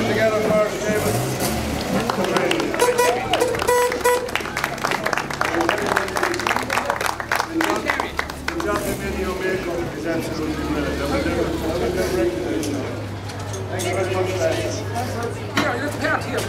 hand together for David. The job that video vehicle is absolutely brilliant. Thank you very much, guys. Here, you're part here.